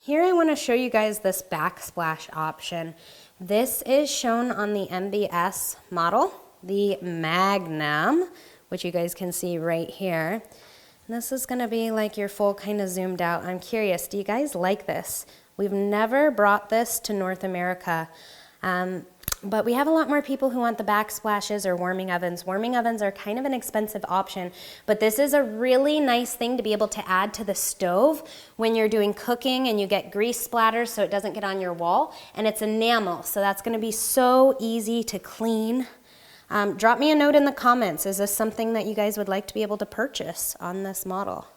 Here I want to show you guys this backsplash option. This is shown on the MBS model, the Magnum, which you guys can see right here. And this is going to be like your full kind of zoomed out. I'm curious, do you guys like this? We've never brought this to North America, but we have a lot more people who want the backsplashes or warming ovens. Warming ovens are kind of an expensive option, but this is a really nice thing to be able to add to the stove when you're doing cooking and you get grease splatters so it doesn't get on your wall. And it's enamel, so that's going to be so easy to clean. Drop me a note in the comments. Is this something that you guys would like to be able to purchase on this model?